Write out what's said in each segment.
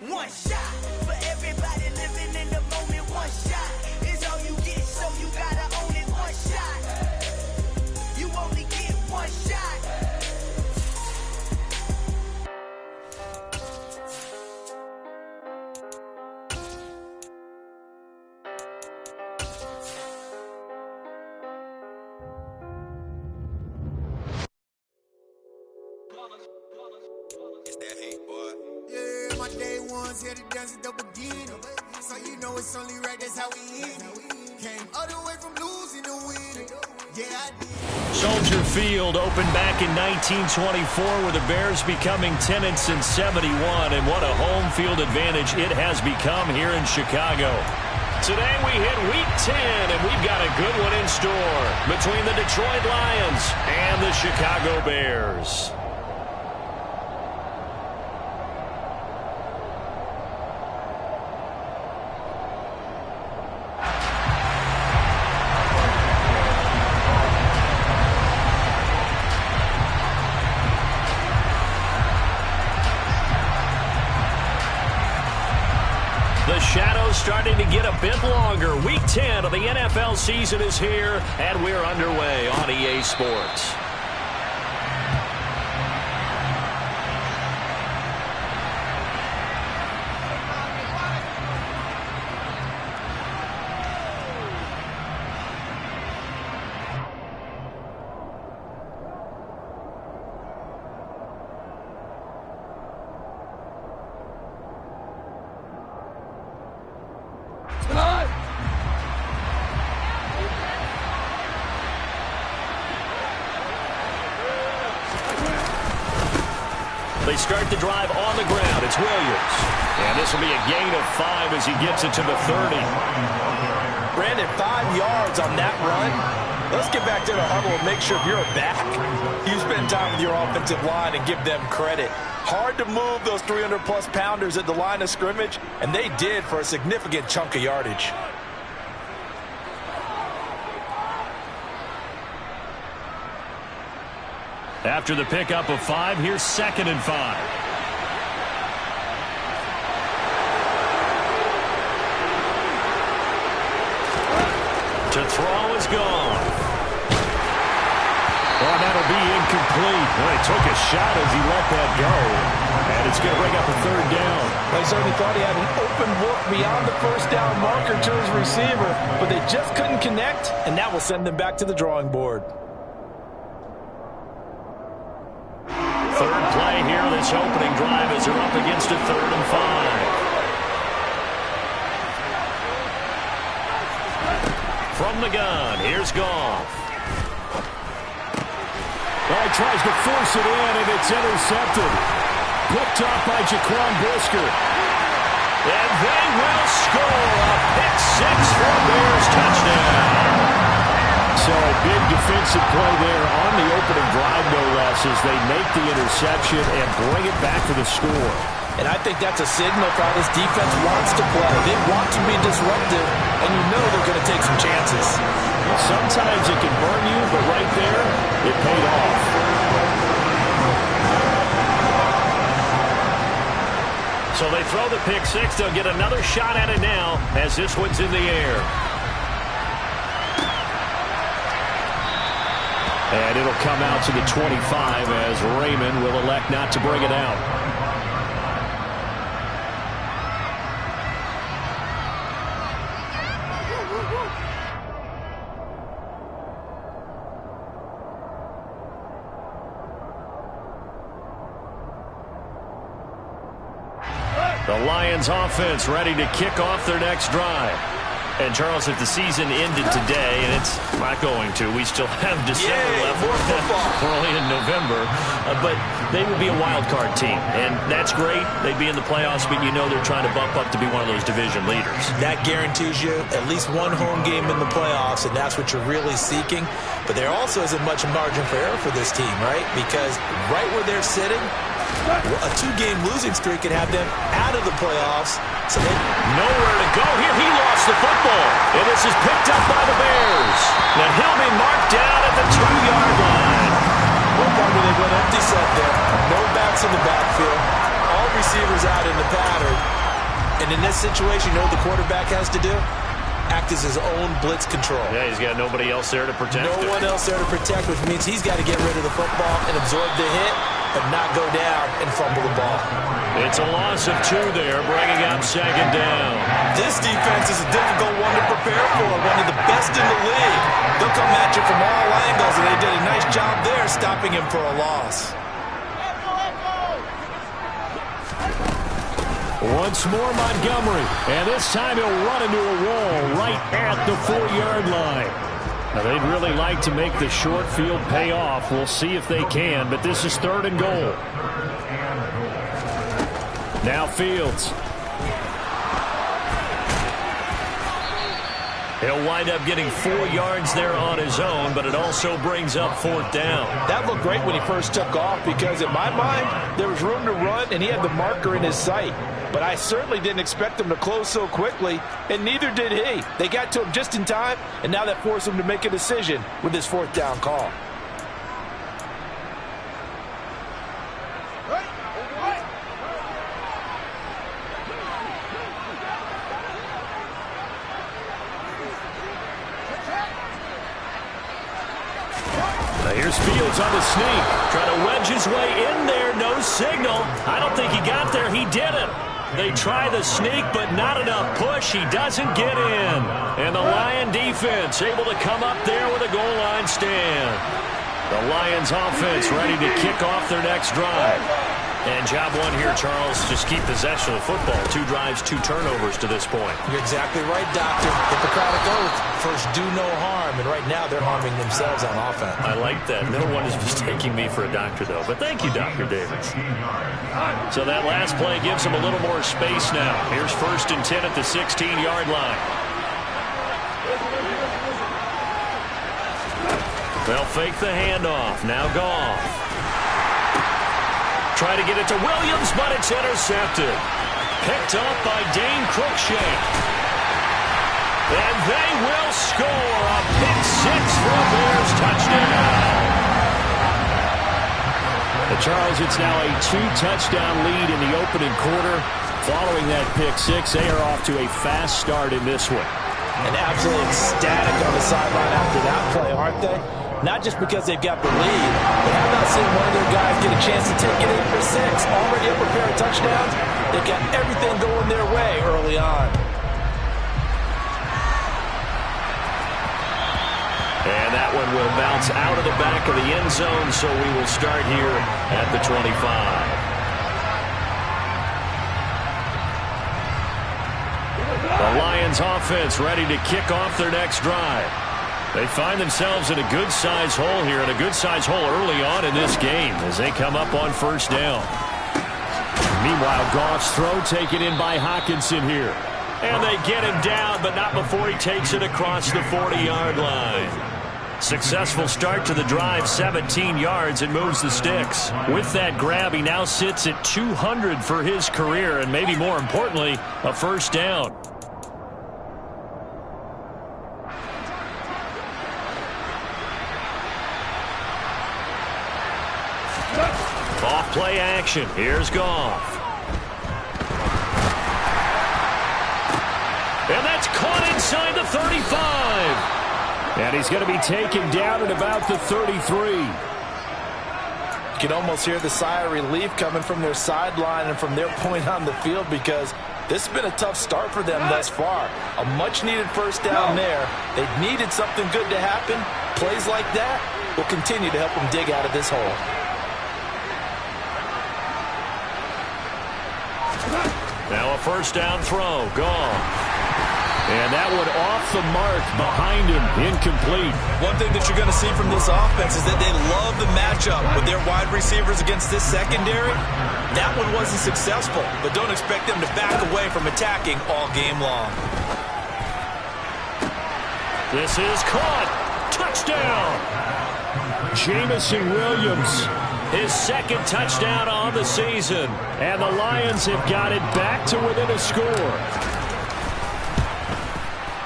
One shot for everybody living in the moment. One shot is all you get, so you gotta own it. One shot, you only get one shot. It's that hate, boy. Yeah, my day ones here to dance at the beginning. So you know it's only right, that's how we eat it. Came all the way from losing to winning. Yeah, I did. Soldier Field opened back in 1924 with the Bears becoming 10 since 71, and what a home field advantage it has become here in Chicago. Today we hit Week 10, and we've got a good one in store between the Detroit Lions and the Chicago Bears. The shadow's starting to get a bit longer. Week 10 of the NFL season is here, and we're underway on EA Sports. They start the drive on the ground. It's Williams. And this will be a gain of 5 as he gets it to the 30. Brandon, 5 yards on that run. Let's get back to the huddle and make sure if you're a back, you spend time with your offensive line and give them credit. Hard to move those 300-plus pounders at the line of scrimmage, and they did for a significant chunk of yardage. After the pickup of 5, here's 2nd and 5. To throw is gone. Oh, that'll be incomplete. Boy, he took a shot as he let that go. And it's going to bring up a 3rd down. They certainly thought he had an open look beyond the first down marker to his receiver, but they just couldn't connect, and that will send them back to the drawing board. 3rd play here, this opening drive as they're up against a 3rd and 5. From the gun, here's Goff. Well, he tries to force it in, and it's intercepted. Picked off by Jaquan Brisker. And they will score a pick-6 for Bears touchdown. So a big defensive play there on the opening drive, no less, as they make the interception and bring it back to the score. And I think that's a signal for how this defense wants to play. They want to be disruptive, and you know they're going to take some chances. Sometimes it can burn you, but right there, it paid off. So they throw the pick-6. They'll get another shot at it now as this one's in the air. And it'll come out to the 25 as Raymond will elect not to bring it out. The Lions offense ready to kick off their next drive. And, Charles, if the season ended today, and it's not going to, we still have December left. We're only in November. But they would be a wild card team. And that's great. They'd be in the playoffs, but you know they're trying to bump up to be one of those division leaders. That guarantees you at least one home game in the playoffs, and that's what you're really seeking. But there also isn't much margin for error for this team, right? Because right where they're sitting, a 2-game losing streak could have them out of the playoffs. So nowhere to go here. He lost the football. And this is picked up by the Bears. Now he'll be marked down at the 2-yard line. What part do they went empty set there? No backs in the backfield. All receivers out in the pattern. this situation, you know what the quarterback has to do? Act as his own blitz control. Yeah, he's got nobody else there to protect him. No one else there to protect, which means he's got to get rid of the football and absorb the hit, but not go down and fumble the ball. It's a loss of 2 there, bringing up 2nd down. This defense is a difficult one to prepare for, one of the best in the league. They'll come at you from all angles, and they did a nice job there stopping him for a loss. Once more Montgomery, and this time he'll run into a wall right at the 4-yard line. Now they'd really like to make the short field pay off. We'll see if they can, but this is 3rd and goal. Now Fields. He'll wind up getting 4 yards there on his own, but it also brings up 4th down. That looked great when he first took off because, in my mind, there was room to run, and he had the marker in his sight. But I certainly didn't expect him to close so quickly, and neither did he. They got to him just in time, and now that forced him to make a decision with his 4th down call. Here's Fields on the sneak. Trying to wedge his way in there. No signal. I don't think he got there. He didn't. They try the sneak, but not enough push. He doesn't get in. And the Lion defense able to come up there with a goal line stand. The Lions offense ready to kick off their next drive. And job 1 here, Charles, just keep possession of the football. 2 drives, 2 turnovers to this point. You're exactly right, Doctor. Hippocratic oath. First, do no harm. And right now, they're harming themselves on offense. I like that. No one is mistaking me for a doctor, though. But thank you, Dr. Davis. So that last play gives them a little more space now. Here's 1st and 10 at the 16-yard line. They'll fake the handoff. Now Goff. Try to get it to Williams, but it's intercepted. Picked up by Dane Cruikshank. And they will score a pick-6 for a Bears touchdown. Charles, it's now a 2-touchdown lead in the opening quarter. Following that pick-6, they are off to a fast start in this one. And absolutely ecstatic on the sideline after that play, aren't they? Not just because they've got the lead, but how about seeing one of their guys get a chance to take it in for 6? Already up a pair of touchdowns. They've got everything going their way early on. And that one will bounce out of the back of the end zone, so we will start here at the 25. The Lions offense ready to kick off their next drive. They find themselves in a good-sized hole here, and a good-sized hole early on in this game as they come up on 1st down. Meanwhile, Goff's throw taken in by Hockenson here. And they get him down, but not before he takes it across the 40-yard line. Successful start to the drive, 17 yards, and moves the sticks. With that grab, he now sits at 200 for his career, and maybe more importantly, a 1st down. Off play action. Here's Goff. And that's caught inside the 35. And he's going to be taken down at about the 33. You can almost hear the sigh of relief coming from their sideline and from their point on the field because this has been a tough start for them thus far. A much-needed 1st down there. They needed something good to happen. Plays like that will continue to help them dig out of this hole. Now a 1st down throw. Goff. And that one off the mark behind him. Incomplete. One thing that you're going to see from this offense is that they love the matchup with their wide receivers against this secondary. That one wasn't successful, but don't expect them to back away from attacking all game long. This is caught. Touchdown. Jamison Williams. His 2nd touchdown on the season. And the Lions have got it back to within a score.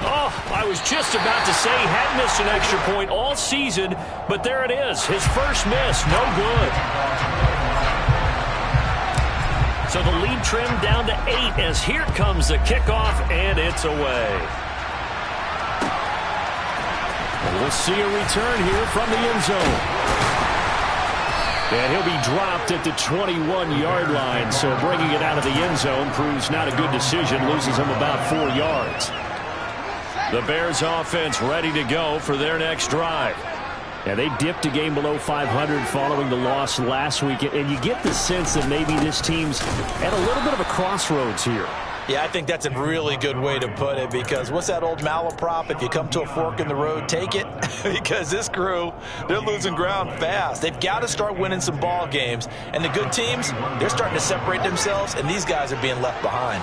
Oh, I was just about to say he hadn't missed an extra point all season, but there it is. His first miss, no good. So the lead trimmed down to 8 as here comes the kickoff, and it's away. And we'll see a return here from the end zone. And he'll be dropped at the 21-yard line, so bringing it out of the end zone proves not a good decision, loses him about 4 yards. The Bears offense ready to go for their next drive. Yeah, they dipped a game below 500 following the loss last week, and you get the sense that maybe this team's at a little bit of a crossroads here. Yeah, I think that's a really good way to put it, because what's that old malaprop? If you come to a fork in the road, take it. Because this crew, they're losing ground fast. They've got to start winning some ball games. And the good teams, they're starting to separate themselves, and these guys are being left behind.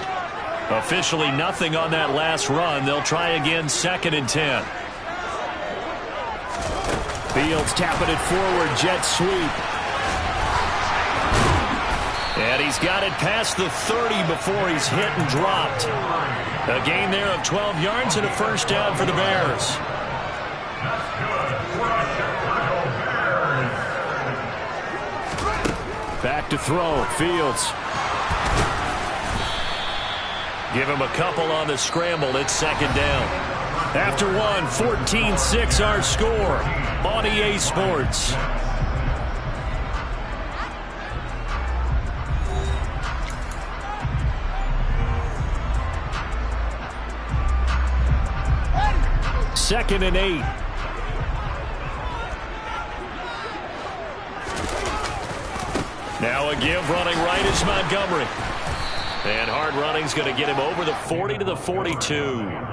Officially nothing on that last run. They'll try again, 2nd and 10. Fields tapping it forward, jet sweep. And he's got it past the 30 before he's hit and dropped. A gain there of 12 yards and a first down for the Bears. Back to throw, Fields. Give him a couple on the scramble. It's 2nd down. After one, 14-6 our score on EA Sports. Second and 8. Now a give running right is Montgomery. And hard running's going to get him over the 40 to the 42.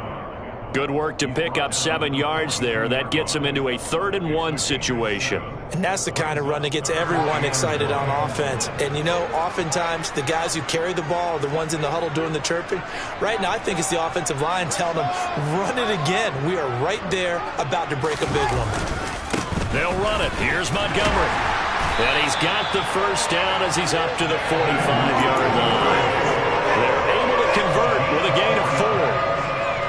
Good work to pick up 7 yards there. That gets him into a 3rd and 1 situation. And that's the kind of run that gets everyone excited on offense. And, you know, oftentimes the guys who carry the ball are the ones in the huddle doing the chirping. Right now, I think it's the offensive line telling them, run it again. We are right there about to break a big one. They'll run it. Here's Montgomery. And he's got the first down as he's up to the 45-yard line. They're able to convert with a gain of 4.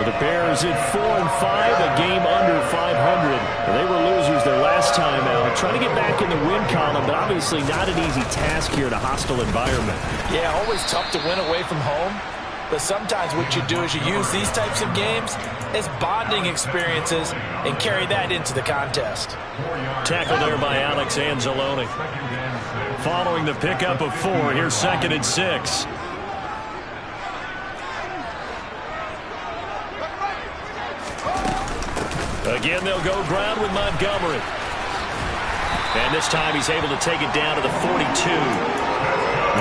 For the Bears at 4-5, a game under 500. They were losers their last time out. Trying to get back in the win column, but obviously not an easy task here in a hostile environment. Yeah, always tough to win away from home. But sometimes what you do is you use these types of games as bonding experiences and carry that into the contest. Tackle there by Alex Anzalone. Following the pickup of 4, here's 2nd and 6. Again, they'll go ground with Montgomery. And this time he's able to take it down to the 42.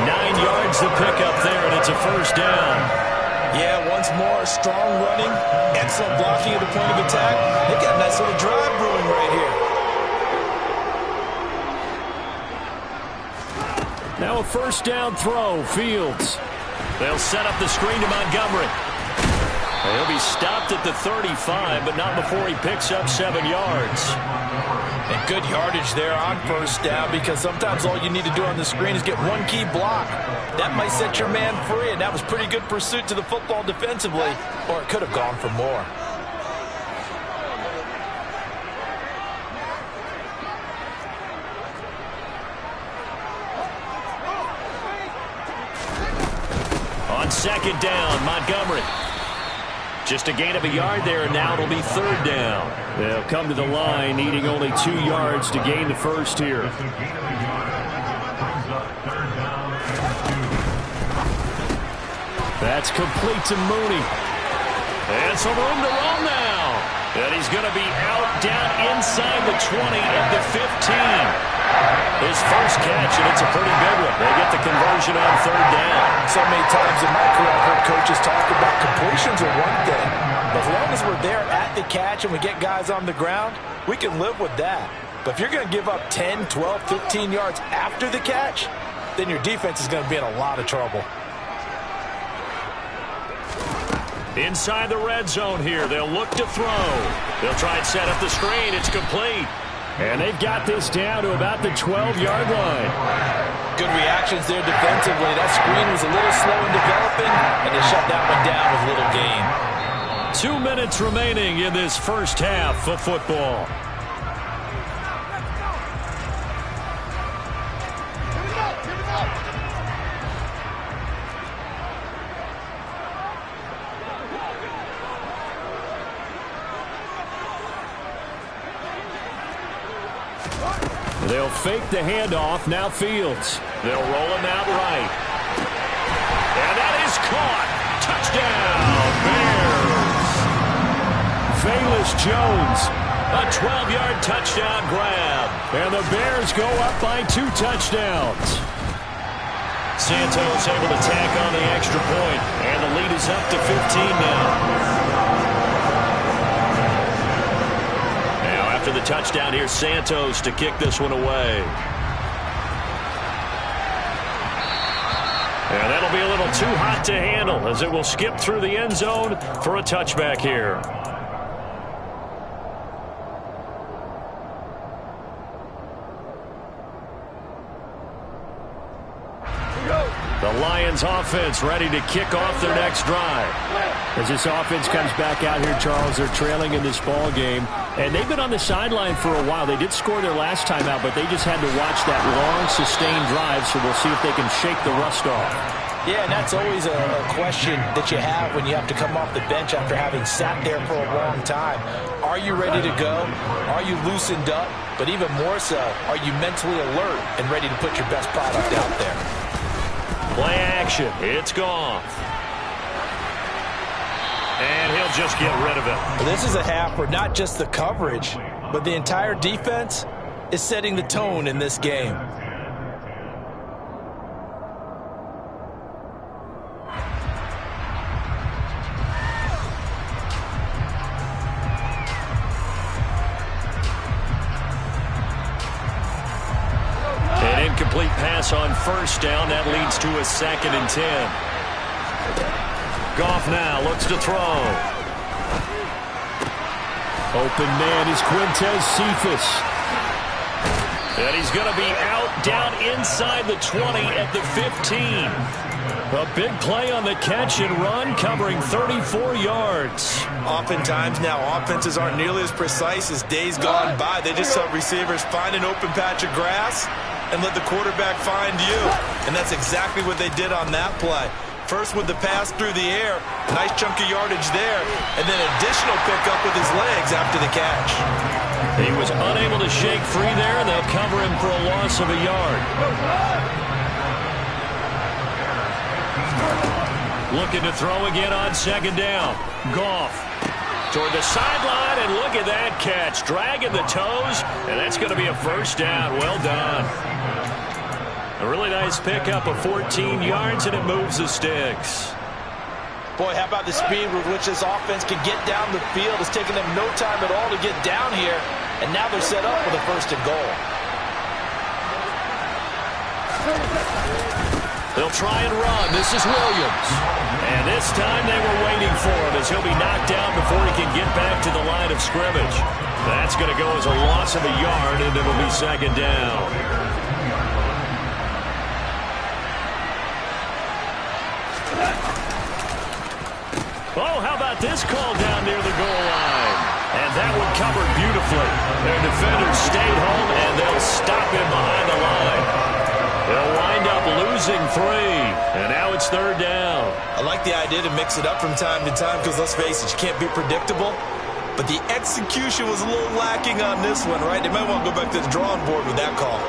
9 yards to pick up there, and it's a first down. Yeah, once more, strong running, excellent blocking at the point of attack. They've got a nice little drive brewing right here. Now a first down throw, Fields. They'll set up the screen to Montgomery. He'll be stopped at the 35, but not before he picks up 7 yards. And good yardage there on first down, because sometimes all you need to do on the screen is get one key block. That might set your man free, and that was pretty good pursuit to the football defensively, or it could have gone for more. On 2nd down, Montgomery. Just a gain of a yard there, and now it'll be 3rd down. They'll come to the line, needing only 2 yards to gain the first here. That's complete to Mooney. And some room to run now. And he's going to be out down inside the 20 at the 15. His first catch, and it's a pretty big one. They get the conversion on 3rd down. So many times in my career I've heard coaches talk about completions are one thing. But as long as we're there at the catch and we get guys on the ground, we can live with that. But if you're going to give up 10, 12, 15 yards after the catch, then your defense is going to be in a lot of trouble. Inside the red zone here, they'll look to throw. They'll try and set up the screen. It's complete. And they've got this down to about the 12-yard line. Good reactions there defensively. That screen was a little slow in developing, and they shut that one down with little gain. 2 minutes remaining in this first half of football. They'll fake the handoff. Now Fields. They'll roll him out right. And that is caught. Touchdown, Bears. Velus Jones. A 12-yard touchdown grab. And the Bears go up by 2 touchdowns. Santos able to tack on the extra point. And the lead is up to 15 now. After the touchdown, here's Santos to kick this one away. And that'll be a little too hot to handle as it will skip through the end zone for a touchback here. The Lions offense ready to kick off their next drive. As this offense comes back out here, Charles, they're trailing in this ball game. And they've been on the sideline for a while. They did score their last time out, but they just had to watch that long, sustained drive, so we'll see if they can shake the rust off. Yeah, and that's always a question that you have when you have to come off the bench after having sat there for a long time. Are you ready to go? Are you loosened up? But even more so, are you mentally alert and ready to put your best product out there? Play action. It's gone. And he'll just get rid of it. Well, this is a half where not just the coverage, but the entire defense is setting the tone in this game. An incomplete pass on first down. That leads to a 2nd and 10. Goff now looks to throw. Open man is Quintez Cephas. And he's going to be out down inside the 20 at the 15. A big play on the catch and run, covering 34 yards. Oftentimes now, offenses aren't nearly as precise as days gone by. They just help receivers find an open patch of grass and let the quarterback find you. And that's exactly what they did on that play. First with the pass through the air, nice chunk of yardage there, and then additional pickup with his legs after the catch. He was unable to shake free there, and they'll cover him for a loss of a yard. Looking to throw again on 2nd down. Goff toward the sideline, and look at that catch. Dragging the toes, and that's going to be a first down. Well done. A really nice pickup of 14 yards, and it moves the sticks. Boy, how about the speed with which this offense can get down the field? It's taken them no time at all to get down here, and now they're set up for the 1st and goal. They'll try and run. This is Williams. And this time they were waiting for him as he'll be knocked down before he can get back to the line of scrimmage. That's going to go as a loss of a yard, and it'll be 2nd down. Oh, how about this call down near the goal line? And that one covered beautifully. Their defenders stayed home, and they'll stop him behind the line. They'll wind up losing 3, and now it's 3rd down. I like the idea to mix it up from time to time because, let's face it, you can't be predictable. But the execution was a little lacking on this one, right? They might want to go back to the drawing board with that call.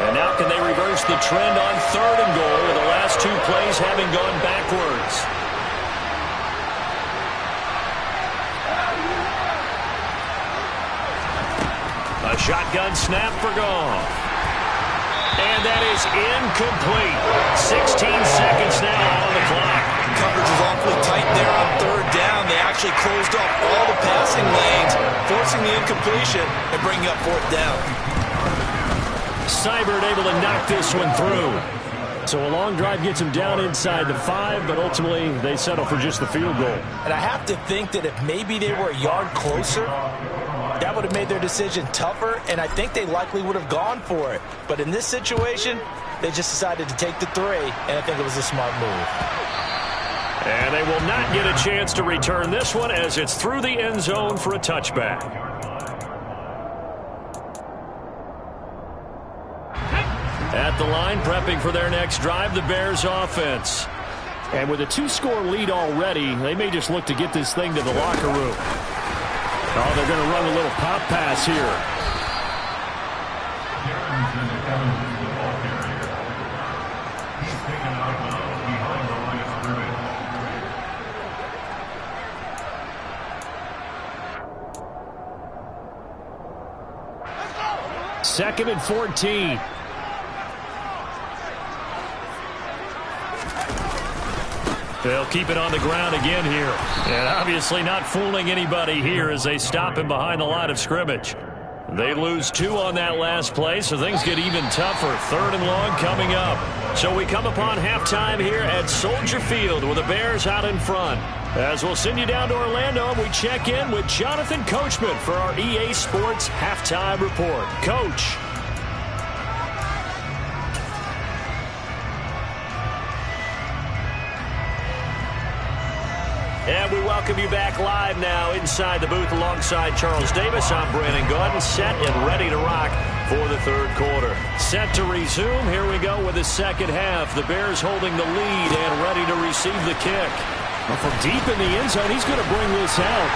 And now can they reverse the trend on 3rd and goal with the last 2 plays having gone backwards? A shotgun snap for Goff. And that is incomplete. 16 seconds now on the clock. Coverage was awfully tight there on 3rd down. They actually closed off all the passing lanes, forcing the incompletion and bringing up 4th down. Seibert able to knock this one through. So a long drive gets him down inside the 5, but ultimately they settle for just the field goal. And I have to think that if maybe they were a yard closer, that would have made their decision tougher, and I think they likely would have gone for it. But in this situation, they just decided to take the 3, and I think it was a smart move. And they will not get a chance to return this one as it's through the end zone for a touchback. At the line, prepping for their next drive, the Bears offense. And with a 2-score lead already, they may just look to get this thing to the locker room. Oh, they're going to run a little pop pass here. Second and 14. They'll keep it on the ground again here. And obviously not fooling anybody here as they stop him behind the line of scrimmage. They lose 2 on that last play, so things get even tougher. Third and long coming up. So we come upon halftime here at Soldier Field with the Bears out in front. As we'll send you down to Orlando, we check in with Jonathan Coachman for our EA Sports Halftime Report. Coach. And we welcome you back live now inside the booth alongside Charles Davis. I'm Brandon Gaudin, set and ready to rock for the third quarter. Set to resume. Here we go with the second half. The Bears holding the lead and ready to receive the kick. Well, from deep in the end zone, he's going to bring this out.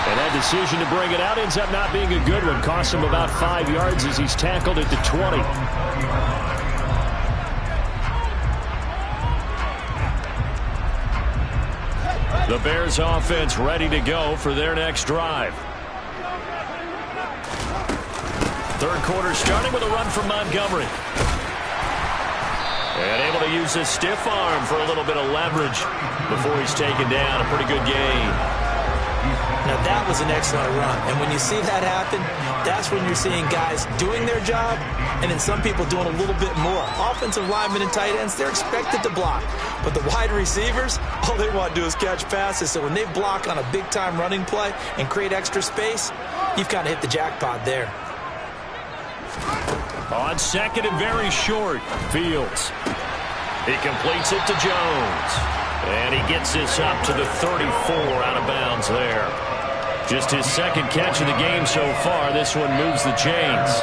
And that decision to bring it out ends up not being a good one. Cost him about 5 yards as he's tackled at the 20. The Bears offense ready to go for their next drive. Third quarter starting with a run from Montgomery. And able to use his stiff arm for a little bit of leverage before he's taken down. A pretty good gain. Now that was an excellent run. And when you see that happen, that's when you're seeing guys doing their job and then some people doing a little bit more. Offensive linemen and tight ends, they're expected to block. But the wide receivers, all they want to do is catch passes. So when they block on a big-time running play and create extra space, you've kind of hit the jackpot there. On second and very short, Fields. He completes it to Jones. And he gets this up to the 34 out of bounds there. Just his second catch of the game so far. This one moves the chains.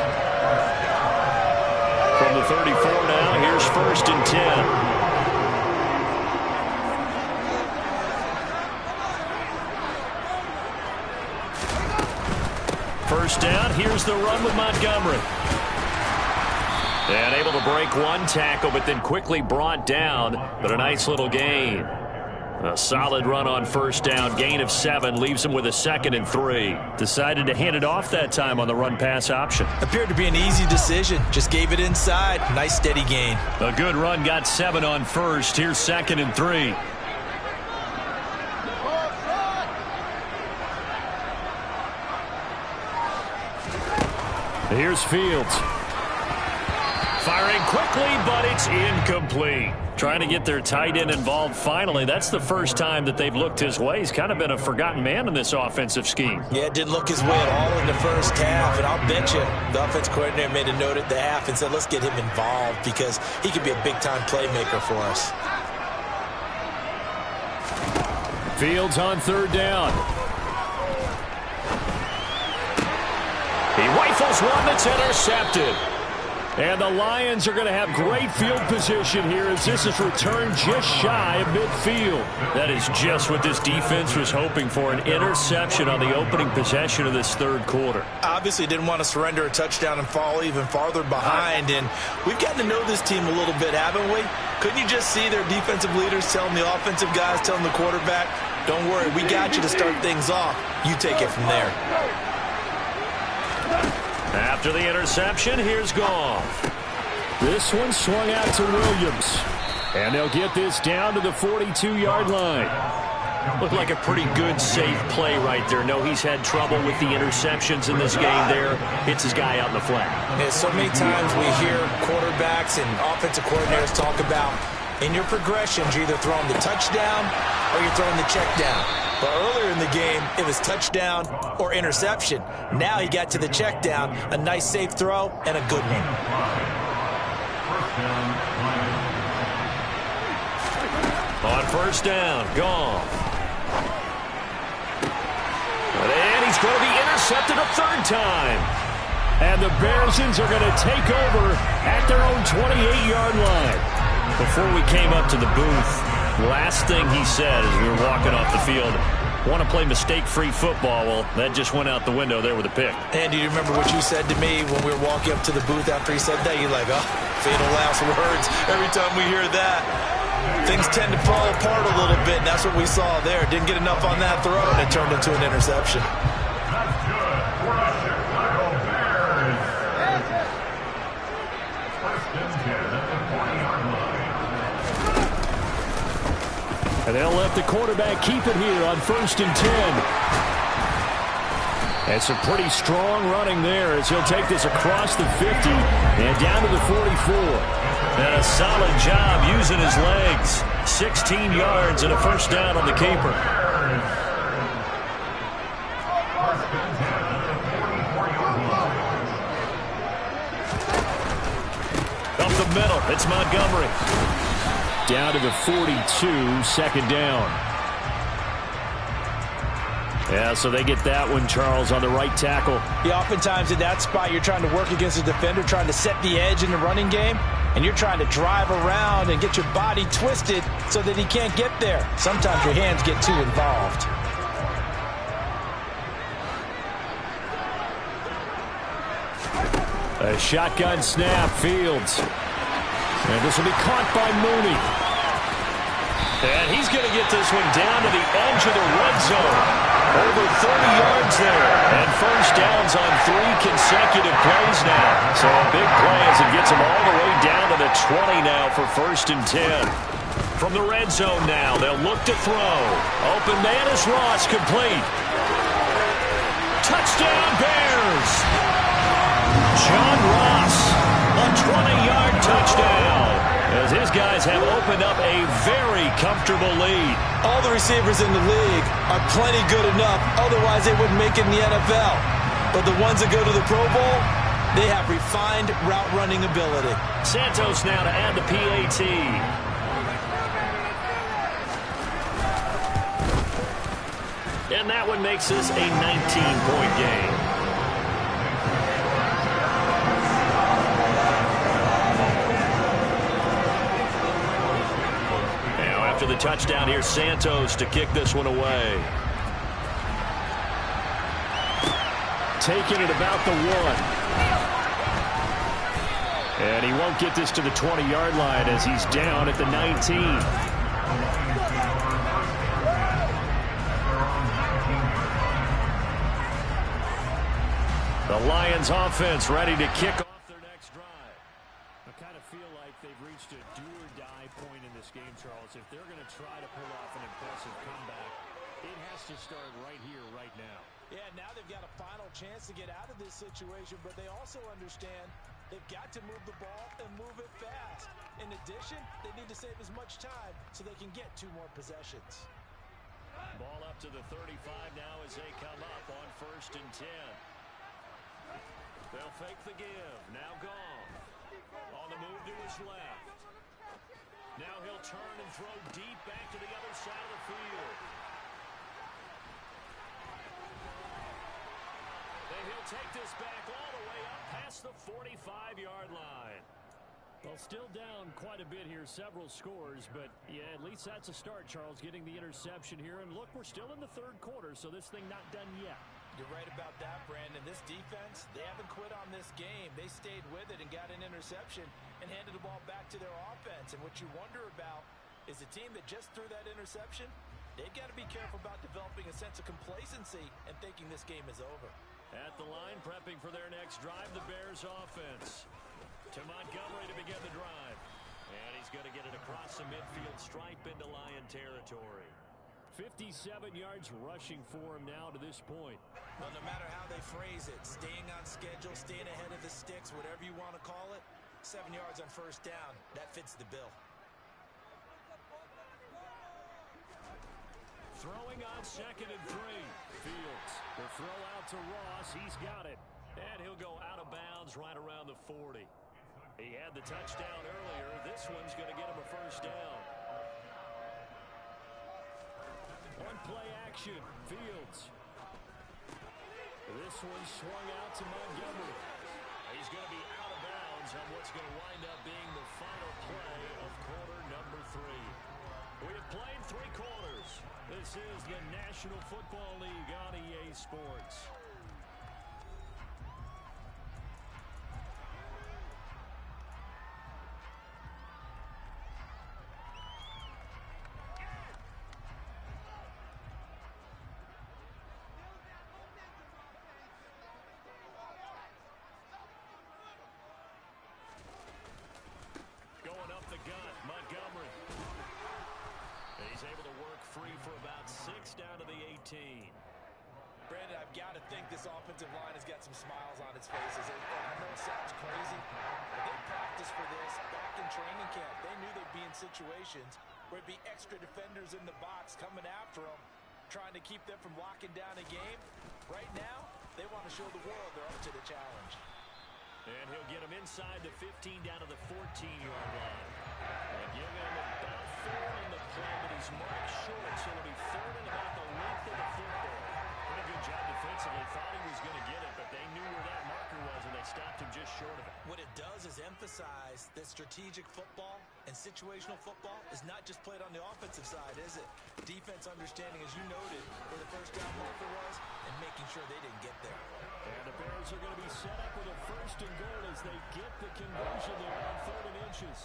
From the 34 now, here's first and 10. First down, here's the run with Montgomery. And able to break one tackle, but then quickly brought down. But a nice little gain. A solid run on first down. Gain of 7 leaves him with a second and 3. Decided to hand it off that time on the run-pass option. Appeared to be an easy decision. Just gave it inside. Nice steady gain. A good run. Got 7 on first. Here's second and 3. Here's Fields. Firing quickly, but it's incomplete. Trying to get their tight end involved finally. That's the first time that they've looked his way. He's kind of been a forgotten man in this offensive scheme. Yeah, it didn't look his way at all in the first half. And I'll bet you the offense coordinator made a note at the half and said, let's get him involved because he could be a big-time playmaker for us. Fields on third down. He rifles one that's intercepted. And the Lions are going to have great field position here as this is returned just shy of midfield. That is just what this defense was hoping for, an interception on the opening possession of this third quarter. Obviously didn't want to surrender a touchdown and fall even farther behind. And we've gotten to know this team a little bit, haven't we? Couldn't you just see their defensive leaders telling the offensive guys, telling the quarterback, don't worry, we got you to start things off. You take it from there. After the interception, here's Goff. This one swung out to Williams. And they'll get this down to the 42-yard line. Looked like a pretty good, safe play right there. No, he's had trouble with the interceptions in this game there. Hits his guy out in the flat. Yeah, so many times we hear quarterbacks and offensive coordinators talk about in your progressions, you're either throwing the touchdown or you're throwing the check down. But earlier in the game, it was touchdown or interception. Now he got to the check down, a nice safe throw, and a good one. On first down, Goff. And he's going to be intercepted a third time. And the Bearsons are going to take over at their own 28-yard line. Before we came up to the booth, last thing he said as we were walking off the field, want to play mistake-free football. Well, that just went out the window there with a pick. And do you remember what you said to me when we were walking up to the booth after he said that? You're like, oh, fatal last words every time we hear that. Things tend to fall apart a little bit, and that's what we saw there. Didn't get enough on that throw, and it turned into an interception. And they'll let the quarterback keep it here on 1st and 10. And some pretty strong running there as he'll take this across the 50 and down to the 44. And a solid job using his legs. 16 yards and a first down on the keeper. Up the middle, it's Montgomery. Down to the 42, 2nd down. Yeah, so they get that one, Charles, on the right tackle. Yeah, oftentimes in that spot, you're trying to work against a defender, trying to set the edge in the running game, and you're trying to drive around and get your body twisted so that he can't get there. Sometimes your hands get too involved. A shotgun snap, Fields. And this will be caught by Mooney. And he's going to get this one down to the edge of the red zone. Over 30 yards there. And first downs on 3 consecutive plays now. So a big play as it gets him all the way down to the 20 now for 1st and 10. From the red zone now, they'll look to throw. Open man is Ross, complete. Touchdown Bears! John Ross, a 20-yard touchdown. As his guys have opened up a very comfortable lead. All the receivers in the league are plenty good enough, otherwise they wouldn't make it in the NFL. But the ones that go to the Pro Bowl, they have refined route running ability. Santos now to add the PAT. And that one makes this a 19-point game. After the touchdown here, Santos to kick this one away. Taking it about the 1. And he won't get this to the 20-yard line as he's down at the 19. The Lions offense ready to kick off their next drive. I kind of feel like they've reached a do-or-die point in this game, Charles. If they're going to try to pull off an impressive comeback, it has to start right here, right now. Yeah, now they've got a final chance to get out of this situation, but they also understand they've got to move the ball and move it fast. In addition, they need to save as much time so they can get 2 more possessions. Ball up to the 35 now as they come up on 1st and 10. They'll fake the give. Now gone. On the move to his left. Now he'll turn and throw deep back to the other side of the field. And he'll take this back all the way up past the 45-yard line. Well, still down quite a bit here, several scores, but yeah, at least that's a start, Charles, getting the interception here. And look, we're still in the 3rd quarter, so this thing not done yet. You're right about that, Brandon. This defense, they haven't quit on this game. They stayed with it and got an interception and handed the ball back to their offense. And what you wonder about is the team that just threw that interception, they've got to be careful about developing a sense of complacency and thinking this game is over. At the line, prepping for their next drive, the Bears offense. To Montgomery to begin the drive. And he's going to get it across the midfield stripe into Lion territory. 57 yards rushing for him now to this point. Well, no matter how they phrase it, staying on schedule, staying ahead of the sticks, whatever you want to call it, 7 yards on 1st down, that fits the bill. Throwing on 2nd and 3. Fields. The throw out to Ross. He's got it. And he'll go out of bounds right around the 40. He had the touchdown earlier. This one's going to get him a first down. On play action, Fields. This one swung out to Montgomery. He's going to be out of bounds on what's going to wind up being the final play of quarter number 3. We have played 3 quarters. This is the National Football League on EA Sports. Going up the gut, Montgomery. He's able to work free for about 6 down to the 18. Brandon, I've got to think this offensive line has got some smiles on its faces. And I know it sounds crazy, but they practiced for this back in training camp. They knew they'd be in situations where it'd be extra defenders in the box coming after them, trying to keep them from locking down a game. Right now, they want to show the world they're up to the challenge. And he'll get him inside the 15 down to the 14-yard line. They give him about 4 in the play, but he's marked short, so it'll be 3rd and about the length of the football. Pretty good job defensively. Thought he was going to get it, but they knew where that marker was, and they stopped him just short of it. What it does is emphasize that strategic football and situational football is not just played on the offensive side, is it? Defense understanding, as you noted, where the first down marker was and making sure they didn't get there. And the Bears are going to be set up with a 1st and goal as they get the conversion there on 3rd and inches.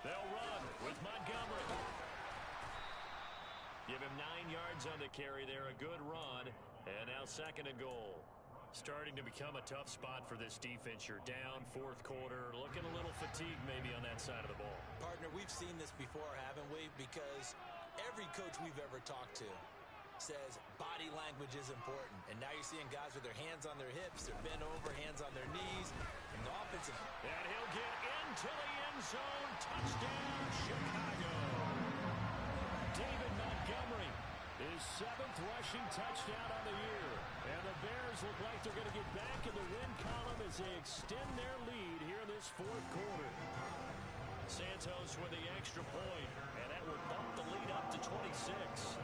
They'll run with Montgomery. Give him 9 yards on the carry there. A good run. And now 2nd and goal. Starting to become a tough spot for this defense. You're down 4th quarter. Looking a little fatigued maybe on that side of the ball. Partner, we've seen this before, haven't we? Because every coach we've ever talked to says body language is important. And now you're seeing guys with their hands on their hips, they're bent over, hands on their knees. And the offensive... And he'll get into the end zone. Touchdown, Chicago. David Montgomery, his 7th rushing touchdown on the year. And the Bears look like they're going to get back in the win column as they extend their lead here in this 4th quarter. Santos with the extra point, and that would bump the lead up to 26.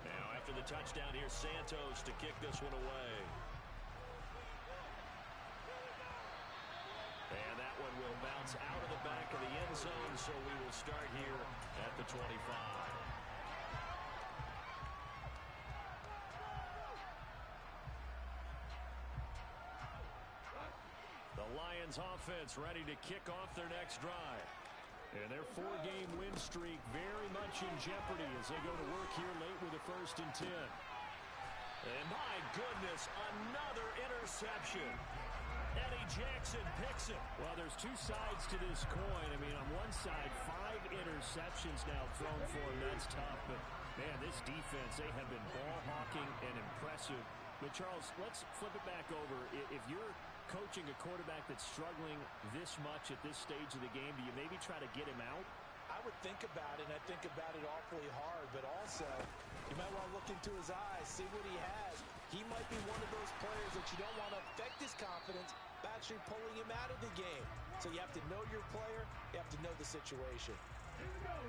Now after the touchdown, here's Santos to kick this one away. And that one will bounce out of the back of the end zone, so we will start here at the 25. The Lions offense ready to kick off their next drive. And their 4-game win streak very much in jeopardy as they go to work here late with a 1st and 10. And my goodness, another interception. Eddie Jackson picks it. Well, there's 2 sides to this coin. I mean, on one side, 5 interceptions now thrown for him. That's tough. But, man, this defense, they have been ball hawking and impressive. But, Charles, let's flip it back over. If you're coaching a quarterback that's struggling this much at this stage of the game, do you maybe try to get him out? I would think about it, and I think about it awfully hard, but also you might want to look into his eyes, see what he has. He might be one of those players that you don't want to affect his confidence by actually pulling him out of the game. So you have to know your player, you have to know the situation.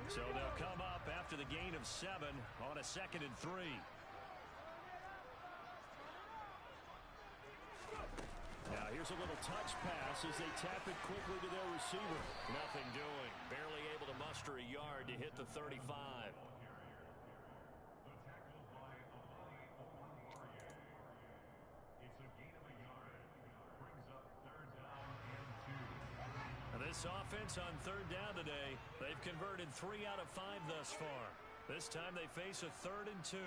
So they'll come up after the gain of 7 on a 2nd and 3. Now here's a little touch pass as they tap it quickly to their receiver. Nothing doing. Barely able to muster a yard to hit the 35. It's a gain of a yard. Brings up 3rd down and 2. And this offense on 3rd down today, they've converted 3 out of 5 thus far. This time they face a 3rd and 2.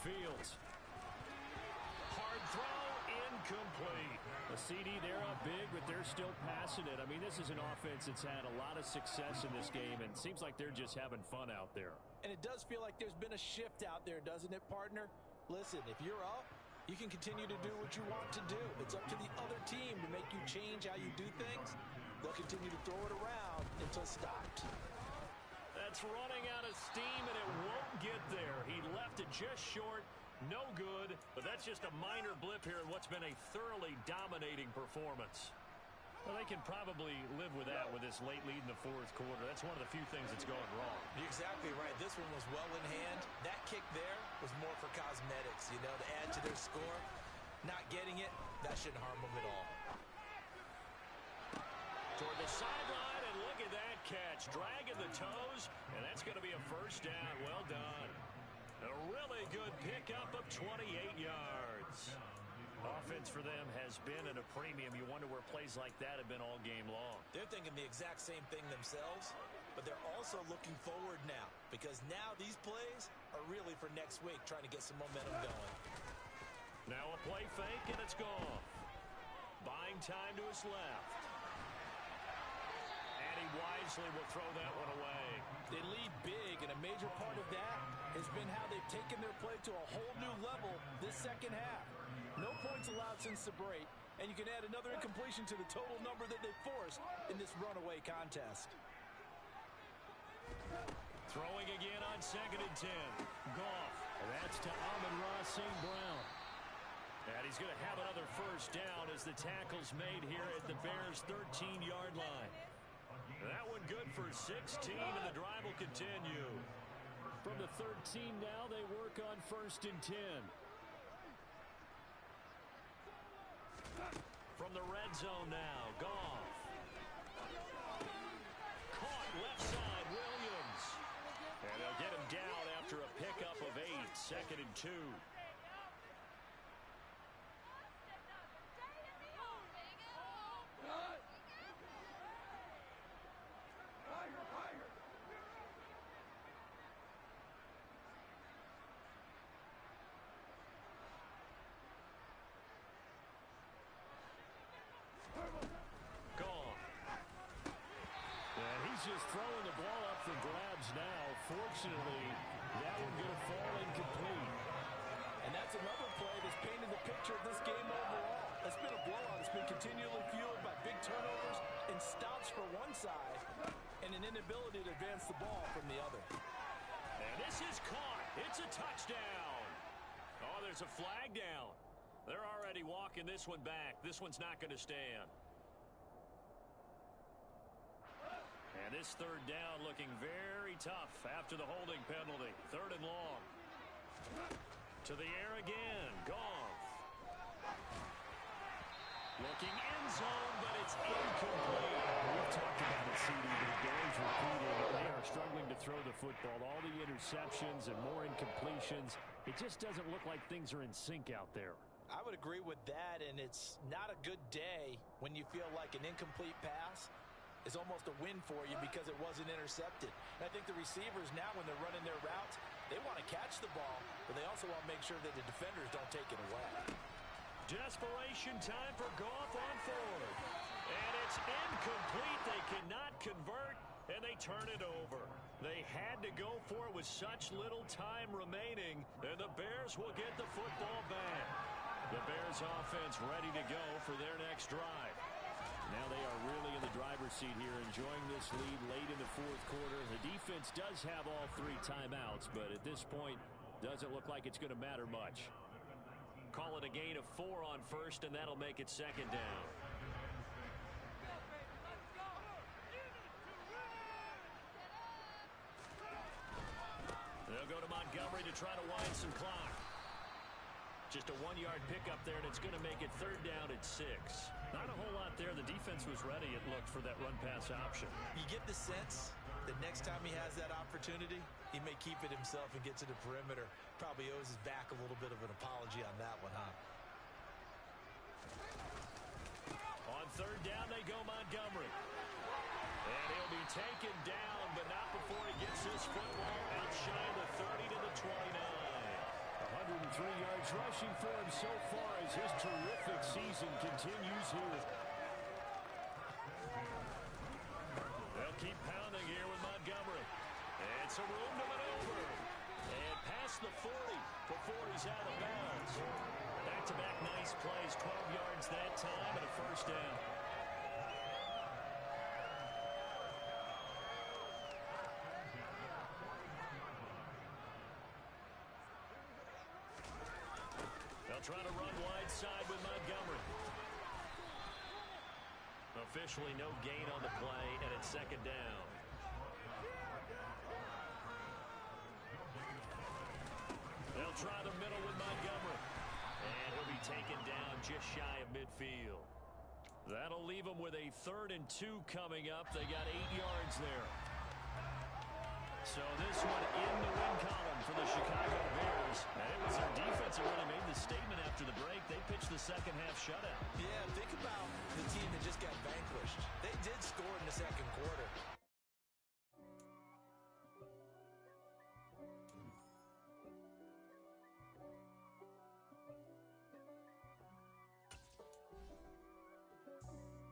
Fields. Hard throw, incomplete. A CD, they're up big, but they're still passing it. I mean, this is an offense that's had a lot of success in this game, and it seems like they're just having fun out there. And it does feel like there's been a shift out there, doesn't it, partner? Listen, if you're up, you can continue to do what you want to do. It's up to the other team to make you change how you do things. They'll continue to throw it around until it stops. That's running out of steam, and it won't get there. He left it just short. No good, but that's just a minor blip here in what's been a thoroughly dominating performance. Well, they can probably live with that with this late lead in the fourth quarter. That's one of the few things that's gone wrong. You're exactly right. This one was well in hand. That kick there was more for cosmetics, you know, to add to their score. Not getting it, that shouldn't harm them at all. Toward the sideline, and look at that catch. Dragging the toes, and that's going to be a first down. Well done. A really good pickup of 28 yards. Offense for them has been at a premium. You wonder where plays like that have been all game long. They're thinking the exact same thing themselves, but they're also looking forward now because now these plays are really for next week, trying to get some momentum going. Now a play fake, and it's gone. Buying time to his left. And he wisely will throw that one away. They lead big, and a major part of that has been how they've taken their play to a whole new level this second half. No points allowed since the break, and you can add another incompletion to the total number that they forced in this runaway contest. Throwing again on 2nd and 10. Goff. And that's to Amon-Ra St. Brown. And he's going to have another first down as the tackle's made here at the Bears' 13-yard line. That one good for 16, and the drive will continue. From the 13 now, they work on 1st and 10. From the red zone now, Goff. Caught left side, Williams. And they'll get him down after a pickup of 8, 2nd and 2. Just throwing the ball up for grabs now. Fortunately, that one going to fall incomplete. And that's another play that's painted the picture of this game overall. It's been a blowout. It's been continually fueled by big turnovers and stops for one side and an inability to advance the ball from the other. And this is caught. It's a touchdown. Oh, there's a flag down. They're already walking this one back. This one's not going to stand. And this third down looking very tough after the holding penalty. 3rd and long. To the air again. Goff. Looking end zone, but it's incomplete. We've talked about it, CD, but it bears repeating. They are struggling to throw the football. All the interceptions and more incompletions. It just doesn't look like things are in sync out there. I would agree with that, and it's not a good day when you feel like an incomplete pass is almost a win for you because it wasn't intercepted. And I think the receivers now, when they're running their routes, they want to catch the ball, but they also want to make sure that the defenders don't take it away. Desperation time for Goff on 4th. And it's incomplete. They cannot convert, and they turn it over. They had to go for it with such little time remaining, and the Bears will get the football back. The Bears offense ready to go for their next drive. Now they are really in the driver's seat here, enjoying this lead late in the fourth quarter. The defense does have all 3 timeouts, but at this point, doesn't look like it's going to matter much. Call it a gain of 4 on 1st, and that'll make it 2nd down. They'll go to Montgomery to try to wind some clock. Just a 1-yard pickup there, and it's going to make it 3rd down at 6. Not a whole lot there. The defense was ready, it looked, for that run-pass option. You get the sense that next time he has that opportunity, he may keep it himself and get to the perimeter. Probably owes his back a little bit of an apology on that one, huh? On 3rd down, they go Montgomery. And he'll be taken down, but not before he gets his football outside the 30 to the 29. 103 yards rushing for him so far as his terrific season continues here. They'll keep pounding here with Montgomery. And some room to maneuver. And past the 40 before he's out of bounds. Back-to-back nice plays, 12 yards that time and a first down. They'll try to run wide side with Montgomery. A Officially no gain on the play, and it's second down. They'll try the middle with Montgomery. And he'll be taken down just shy of midfield. That'll leave them with a 3rd and 2 coming up. They got 8 yards there. So this one in the win column for the Chicago Bears. And it was their defense that really made the statement after the break. They pitched the second half shutout. Yeah, think about the team that just got vanquished. They did score in the second quarter.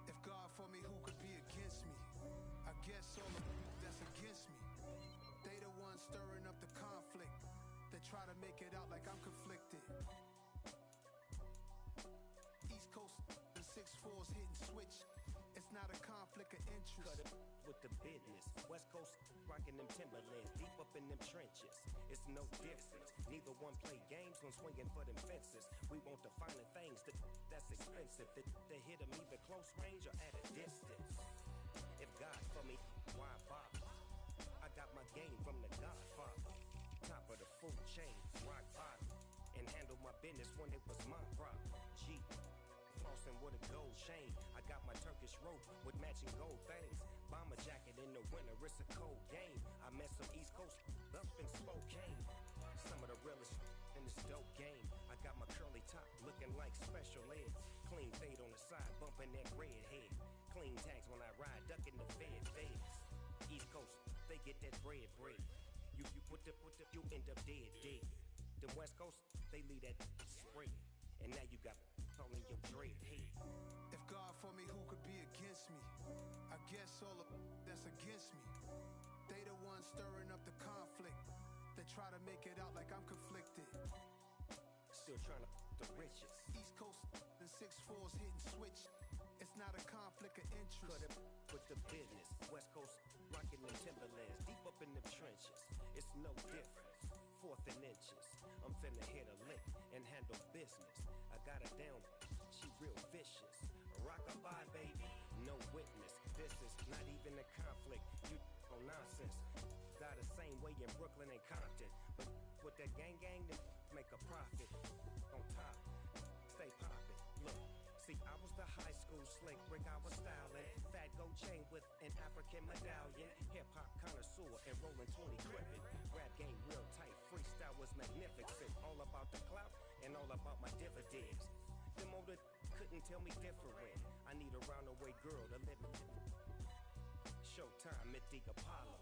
If God for me, who could be against me? I guess all the that's against me. They the ones stirring up the conflict. They try to make it out like I'm conflicted. East Coast and 6'4's hitting switch. It's not a conflict of interest. Cut it with the business. West Coast rocking them Timberlands, deep up in them trenches. It's no difference. Neither one play games when swinging for them fences. We want the finer things that's expensive. They hit them either close range or at a distance. If God for me, why bother? I got my game from the Godfather. Top of the food chain, rock bottom. And handle my business when it was my prop. G. Flossing with a gold chain. I got my Turkish rope with matching gold things. Bomber jacket in the winter, it's a cold game. I met some East Coast up in Spokane. Some of the realest in this dope game. I got my curly top looking like special ed. Clean fade on the side, bumping that red head. Clean tags when I ride, ducking the feds. East Coast, they get that bread. You you end up dead. The West Coast, they leave that spread. And now you got all in your dread head. If God for me, who could be against me? I guess all the that's against me. They the ones stirring up the conflict. They try to make it out like I'm conflicted. Still trying to the riches. East Coast and 6'4's hitting switch. It's not a conflict of interest. Cut it with the business. West Coast rocking them Timberlands, deep up in them trenches. It's no difference. 4th and inches. I'm finna hit a lick and handle business. I got her down, she real vicious. Rock-a-bye, baby, no witness. This is not even a conflict. You on nonsense. Got the same way in Brooklyn and Compton. But with that gang, then make a profit. On top, stay poppin'. Look. See, I was the high school slick brick, I was styling. Fat gold chain with an African medallion. Hip-hop connoisseur and rolling 20 cribbin'. Rap game real tight, freestyle was magnificent. All about the clout and all about my dividends. Them older couldn't tell me different. I need a roundaway girl to live in. Showtime at the Apollo.